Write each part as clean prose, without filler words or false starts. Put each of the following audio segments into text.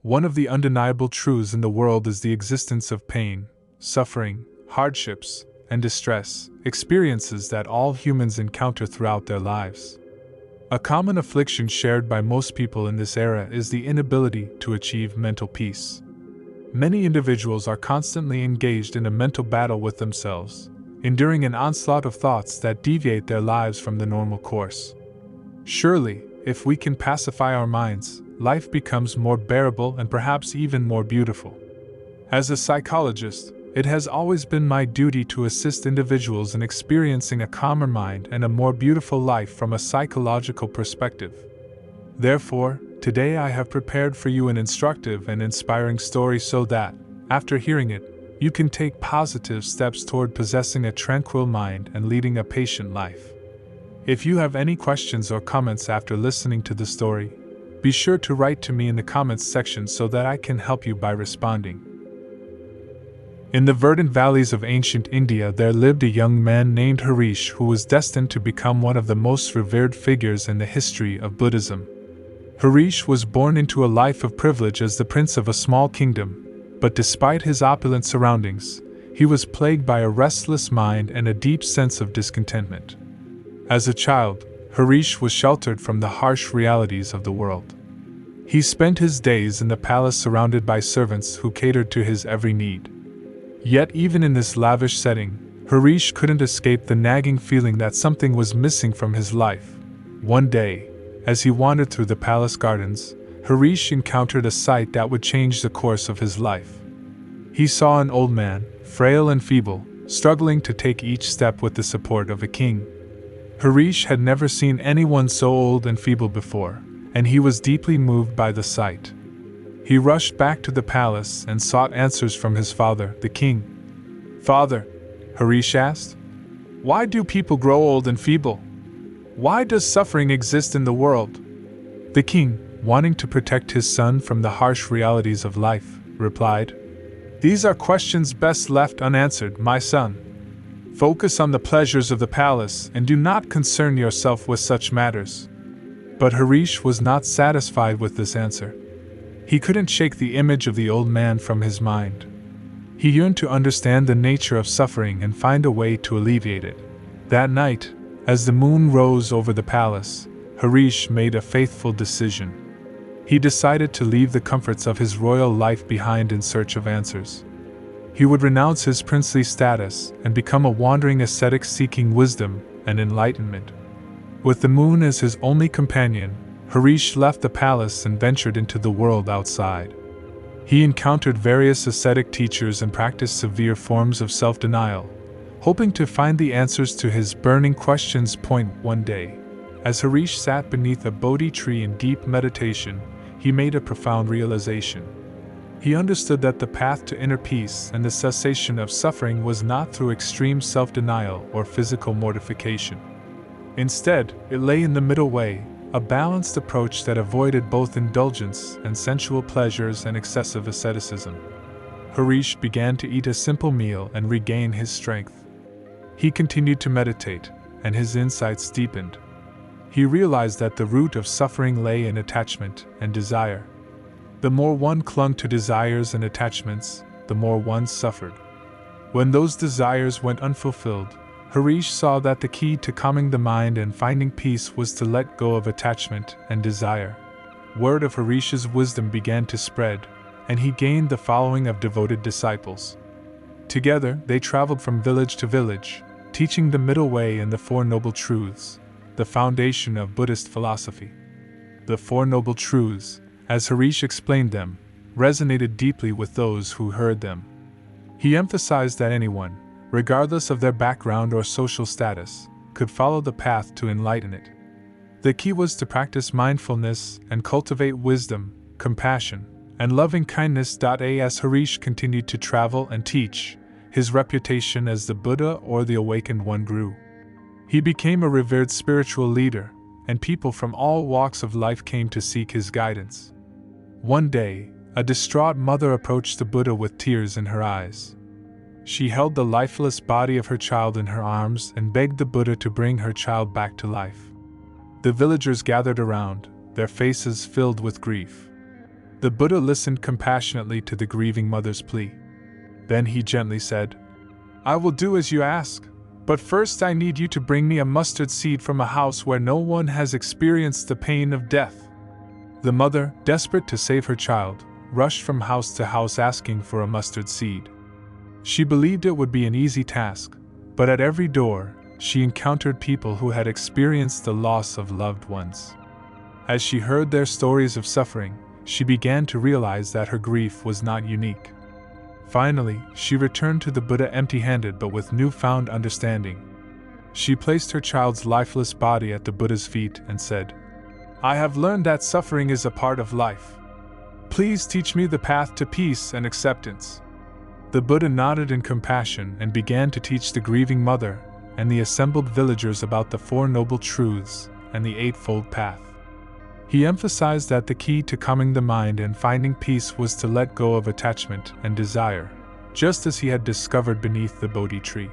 One of the undeniable truths in the world is the existence of pain, suffering, hardships, and distress, experiences that all humans encounter throughout their lives. A common affliction shared by most people in this era is the inability to achieve mental peace. Many individuals are constantly engaged in a mental battle with themselves, enduring an onslaught of thoughts that deviate their lives from the normal course. Surely, if we can pacify our minds, life becomes more bearable and perhaps even more beautiful. As a psychologist, it has always been my duty to assist individuals in experiencing a calmer mind and a more beautiful life from a psychological perspective. Therefore, today I have prepared for you an instructive and inspiring story so that, after hearing it, you can take positive steps toward possessing a tranquil mind and leading a patient life. If you have any questions or comments after listening to the story, be sure to write to me in the comments section so that I can help you by responding. In the verdant valleys of ancient India there lived a young man named Harish who was destined to become one of the most revered figures in the history of Buddhism. Harish was born into a life of privilege as the prince of a small kingdom, but despite his opulent surroundings, he was plagued by a restless mind and a deep sense of discontentment. As a child, Harish was sheltered from the harsh realities of the world. He spent his days in the palace surrounded by servants who catered to his every need. Yet even in this lavish setting, Harish couldn't escape the nagging feeling that something was missing from his life. One day, as he wandered through the palace gardens, Harish encountered a sight that would change the course of his life. He saw an old man, frail and feeble, struggling to take each step with the support of a king. Harish had never seen anyone so old and feeble before, and he was deeply moved by the sight. He rushed back to the palace and sought answers from his father, the king. "Father," Harish asked, "why do people grow old and feeble? Why does suffering exist in the world?" The king, wanting to protect his son from the harsh realities of life, replied, "These are questions best left unanswered, my son. Focus on the pleasures of the palace and do not concern yourself with such matters." But Harish was not satisfied with this answer. He couldn't shake the image of the old man from his mind. He yearned to understand the nature of suffering and find a way to alleviate it. That night, as the moon rose over the palace, Harish made a faithful decision. He decided to leave the comforts of his royal life behind in search of answers. He would renounce his princely status and become a wandering ascetic seeking wisdom and enlightenment. With the moon as his only companion, Harish left the palace and ventured into the world outside. He encountered various ascetic teachers and practiced severe forms of self-denial, hoping to find the answers to his burning questions. One day, as Harish sat beneath a Bodhi tree in deep meditation, he made a profound realization. He understood that the path to inner peace and the cessation of suffering was not through extreme self-denial or physical mortification. Instead, it lay in the middle way, a balanced approach that avoided both indulgence and sensual pleasures and excessive asceticism. Harish began to eat a simple meal and regain his strength. He continued to meditate, and his insights deepened. He realized that the root of suffering lay in attachment and desire. The more one clung to desires and attachments, the more one suffered. When those desires went unfulfilled, Harish saw that the key to calming the mind and finding peace was to let go of attachment and desire. Word of Harish's wisdom began to spread, and he gained the following of devoted disciples. Together, they traveled from village to village, teaching the middle way and the Four Noble Truths, the foundation of Buddhist philosophy. The Four Noble Truths, as Harish explained them, resonated deeply with those who heard them. He emphasized that anyone, regardless of their background or social status, could follow the path to enlighten it. The key was to practice mindfulness and cultivate wisdom, compassion, and loving kindness. As Harish continued to travel and teach, his reputation as the Buddha or the Awakened One grew. He became a revered spiritual leader, and people from all walks of life came to seek his guidance. One day, a distraught mother approached the Buddha with tears in her eyes. She held the lifeless body of her child in her arms and begged the Buddha to bring her child back to life. The villagers gathered around, their faces filled with grief. The Buddha listened compassionately to the grieving mother's plea. Then he gently said, "I will do as you ask, but first I need you to bring me a mustard seed from a house where no one has experienced the pain of death." The mother, desperate to save her child, rushed from house to house asking for a mustard seed. She believed it would be an easy task, but at every door, she encountered people who had experienced the loss of loved ones. As she heard their stories of suffering, she began to realize that her grief was not unique. Finally, she returned to the Buddha empty-handed but with newfound understanding. She placed her child's lifeless body at the Buddha's feet and said, "I have learned that suffering is a part of life. Please teach me the path to peace and acceptance." The Buddha nodded in compassion and began to teach the grieving mother and the assembled villagers about the Four Noble Truths and the Eightfold Path. He emphasized that the key to calming the mind and finding peace was to let go of attachment and desire, just as he had discovered beneath the Bodhi tree.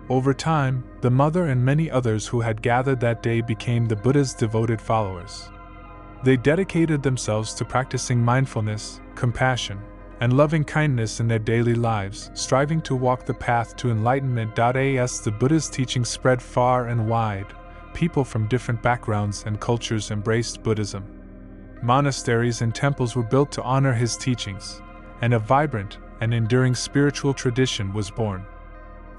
Over time, the mother and many others who had gathered that day became the Buddha's devoted followers. They dedicated themselves to practicing mindfulness, compassion, and loving kindness in their daily lives, striving to walk the path to enlightenment. As the Buddha's teachings spread far and wide, people from different backgrounds and cultures embraced Buddhism. Monasteries and temples were built to honor his teachings, and a vibrant and enduring spiritual tradition was born.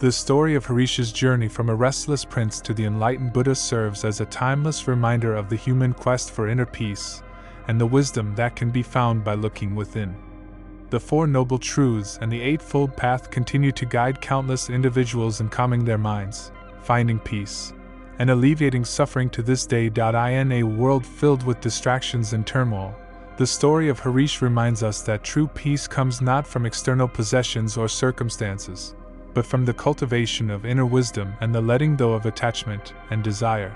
The story of Harisha's journey from a restless prince to the enlightened Buddha serves as a timeless reminder of the human quest for inner peace and the wisdom that can be found by looking within. The Four Noble Truths and the Eightfold Path continue to guide countless individuals in calming their minds, finding peace, and alleviating suffering to this day. In a world filled with distractions and turmoil, the story of Harish reminds us that true peace comes not from external possessions or circumstances, but from the cultivation of inner wisdom and the letting go of attachment and desire.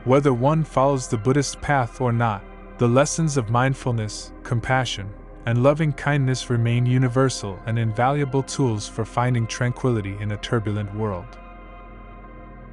Whether one follows the Buddhist path or not, the lessons of mindfulness, compassion, and loving kindness remain universal and invaluable tools for finding tranquility in a turbulent world.